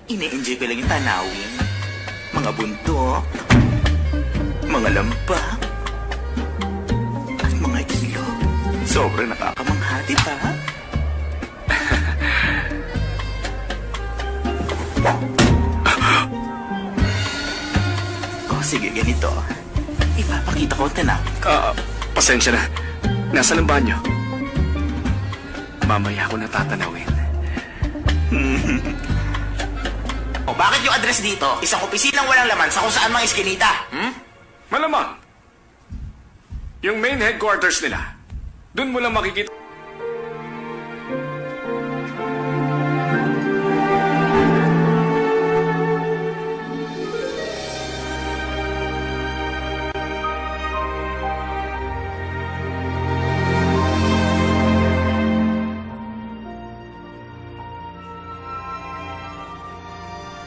Ine-enjoy ko lang yung tanawin. Mga bundok, mga lambak, at mga ilog. Sobrang nakakamangha, di ba? Oh, sige, ganito. Ipapakita ko ang tanawin ko. Pasensya na. Nasa lang banyo. Mamaya ako natatanawin. O bakit yung address dito? Isang opisinang walang laman sa kung saan mga iskinita? Malamang. Yung main headquarters nila. Doon mo lang makikita.